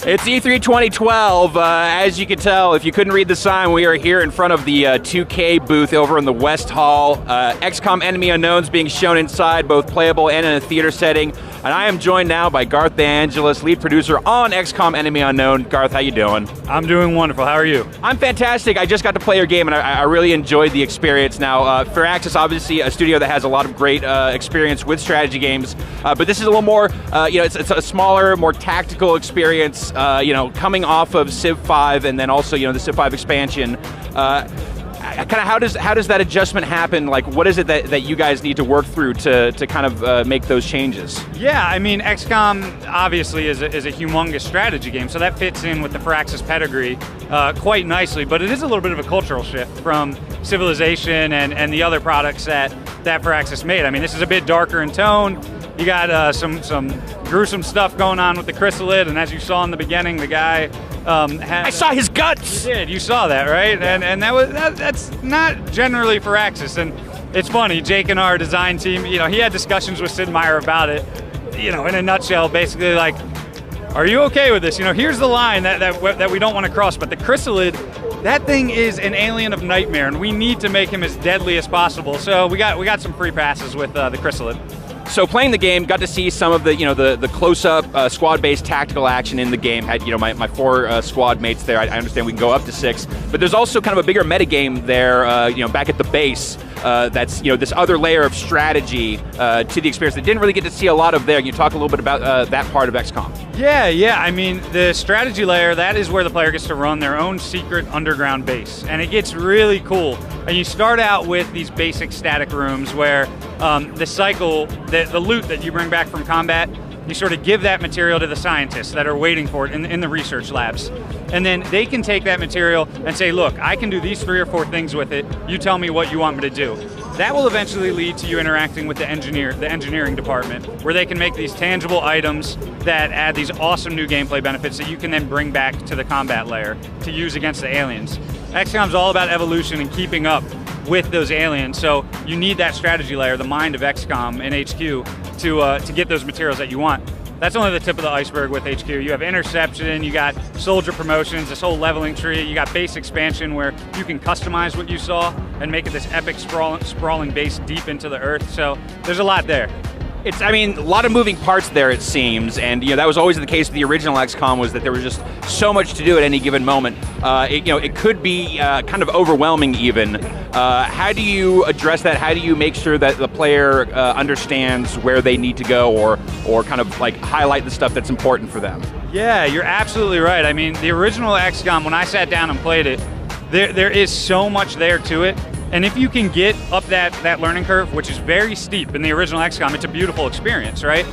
It's E3 2012. As you can tell, if you couldn't read the sign, we are here in front of the 2K booth over in the West Hall. XCOM Enemy Unknown's being shown inside, both playable and in a theater setting. And I am joined now by Garth DeAngelis, lead producer on XCOM Enemy Unknown. Garth, how you doing? I'm doing wonderful. How are you? I'm fantastic. I just got to play your game, and I really enjoyed the experience. Now, Firaxis, obviously a studio that has a lot of great experience with strategy games, but this is a little more, it's a smaller, more tactical experience, coming off of Civ 5 and then also, the Civ 5 expansion. How does that adjustment happen? Like, what is it that you guys need to work through to kind of make those changes? Yeah, I mean, XCOM obviously is a humongous strategy game, so that fits in with the Firaxis pedigree quite nicely, but it is a little bit of a cultural shift from Civilization and the other products that Firaxis made. I mean, this is a bit darker in tone. You got some gruesome stuff going on with the chrysalid, and as you saw in the beginning, the guy I saw his guts! You did, you saw that, right? Yeah. And that's not generally Firaxis, and it's funny, Jake and our design team, he had discussions with Sid Meier about it, in a nutshell, basically like, are you okay with this? Here's the line that we don't want to cross, but the chrysalid, that thing is an alien of nightmare, and we need to make him as deadly as possible, so we got some free passes with the chrysalid. So playing the game, got to see some of the close-up squad-based tactical action in the game. Had my 4 squad mates there. I understand we can go up to 6, but there's also kind of a bigger metagame there. Back at the base. That's this other layer of strategy to the experience that didn't really get to see a lot of there. Can you talk a little bit about that part of XCOM? Yeah. I mean, the strategy layer, that is where the player gets to run their own secret underground base, and it gets really cool. And you start out with these basic static rooms where the cycle, the loot that you bring back from combat, you sort of give that material to the scientists that are waiting for it in the research labs. And then they can take that material and say, look, I can do these 3 or 4 things with it. You tell me what you want me to do. That will eventually lead to you interacting with the engineering department, where they can make these tangible items that add these awesome new gameplay benefits that you can then bring back to the combat layer to use against the aliens. XCOM's all about evolution and keeping up with those aliens, so you need that strategy layer, the mind of XCOM in HQ, to get those materials that you want. That's only the tip of the iceberg with HQ. You have interception, you got soldier promotions, this whole leveling tree, you got base expansion where you can customize what you saw and make it this epic sprawling base deep into the earth, so there's a lot there. A lot of moving parts there, it seems, and that was always the case with the original XCOM, was that there was just so much to do at any given moment. It could be kind of overwhelming even. How do you address that? How do you make sure that the player understands where they need to go, or kind of like highlight the stuff that's important for them? Yeah, you're absolutely right. I mean, the original XCOM, when I sat down and played it, there is so much there to it. And if you can get up that learning curve, which is very steep in the original XCOM, it's a beautiful experience, right?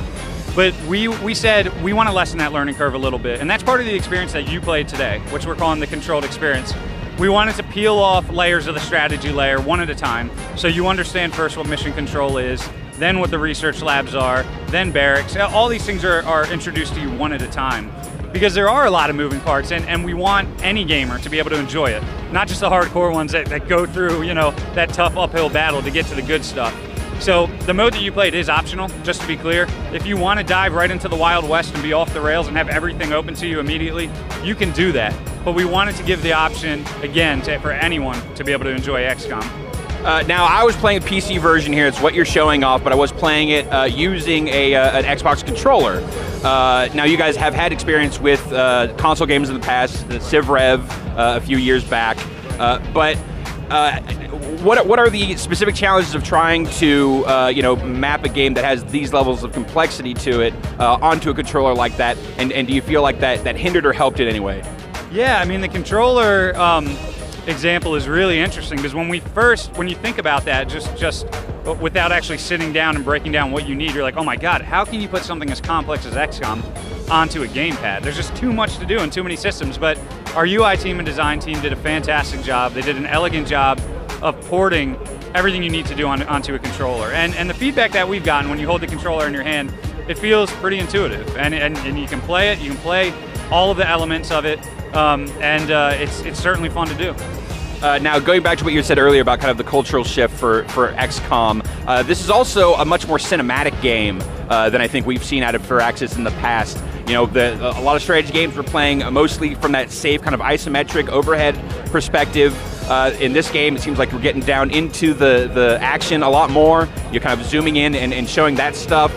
But we said we want to lessen that learning curve a little bit, and that's part of the experience that you played today, which we're calling the controlled experience. We wanted to peel off layers of the strategy layer one at a time, so you understand first what mission control is, then what the research labs are, then barracks. All these things are introduced to you one at a time, because there are a lot of moving parts, and we want any gamer to be able to enjoy it. Not just the hardcore ones that go through, that tough uphill battle to get to the good stuff. So the mode that you played is optional, just to be clear. If you want to dive right into the Wild West and be off the rails and have everything open to you immediately, you can do that. But we wanted to give the option, again, for anyone to be able to enjoy XCOM. Now, I was playing the PC version here. It's what you're showing off, but I was playing it using an Xbox controller. Now, you guys have had experience with console games in the past, the Civ Rev a few years back, but what are the specific challenges of trying to map a game that has these levels of complexity to it onto a controller like that, and do you feel like that hindered or helped it anyway? Yeah, I mean, the controller example is really interesting, because when you think about that, just without actually sitting down and breaking down what you need, you're like, oh my god, how can you put something as complex as XCOM onto a gamepad? There's just too much to do and too many systems, but our UI team and design team did a fantastic job. They did an elegant job of porting everything you need to do onto a controller. And the feedback that we've gotten when you hold the controller in your hand, it feels pretty intuitive, and you can play it, you can play all of the elements of it, it's certainly fun to do. Now, going back to what you said earlier about kind of the cultural shift for XCOM, this is also a much more cinematic game than I think we've seen out of Firaxis in the past. You know, a lot of strategy games we're playing mostly from that safe kind of isometric overhead perspective. In this game, it seems like we're getting down into the action a lot more. You're kind of zooming in and showing that stuff.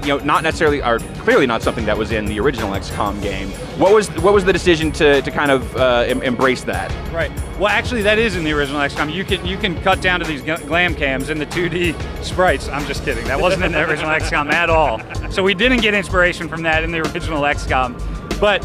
You know, not necessarily, or clearly not something that was in the original XCOM game. What was the decision to kind of embrace that? Right. Well, actually, that is in the original XCOM. You can cut down to these glam cams in the 2D sprites. I'm just kidding. That wasn't in the original XCOM at all. So we didn't get inspiration from that in the original XCOM. But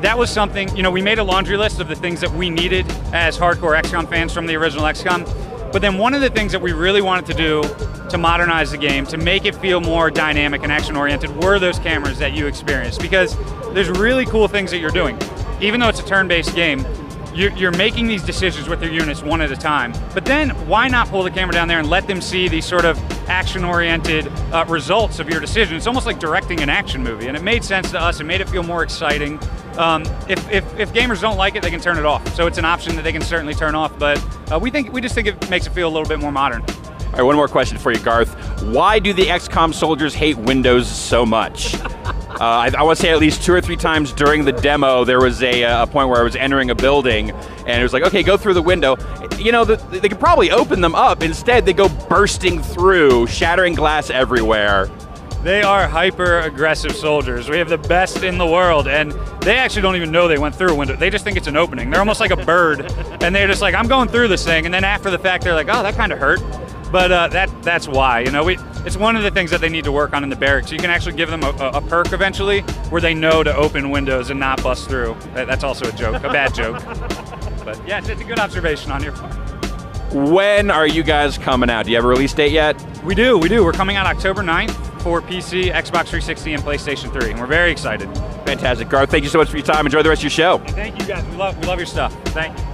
that was something, you know, we made a laundry list of the things that we needed as hardcore XCOM fans from the original XCOM. But then one of the things that we really wanted to do to modernize the game, to make it feel more dynamic and action-oriented, were those cameras that you experienced. Because there's really cool things that you're doing. Even though it's a turn-based game, you're making these decisions with your units one at a time. But then why not pull the camera down there and let them see these sort of action-oriented results of your decision? It's almost like directing an action movie, and it made sense to us. It made it feel more exciting. If gamers don't like it, they can turn it off. So it's an option that they can certainly turn off, but we just think it makes it feel a little bit more modern. All right, one more question for you, Garth. Why do the XCOM soldiers hate Windows so much? I want to say at least 2 or 3 times during the demo, there was a point where I was entering a building, and it was like, okay, go through the window. You know, they could probably open them up. Instead, they go bursting through, shattering glass everywhere. They are hyper-aggressive soldiers. We have the best in the world, and they actually don't even know they went through a window. They just think it's an opening. They're almost like a bird, and they're just like, I'm going through this thing, and then after the fact, they're like, oh, that kind of hurt. But that's why, you know, it's one of the things that they need to work on in the barracks. You can actually give them a perk eventually where they know to open windows and not bust through. That's also a joke, a bad joke. But yeah, it's a good observation on your part. When are you guys coming out? Do you have a release date yet? We do. We're coming out October 9th for PC, Xbox 360, and PlayStation 3, and we're very excited. Fantastic. Garth, thank you so much for your time. Enjoy the rest of your show. And thank you guys. We love your stuff. Thank you.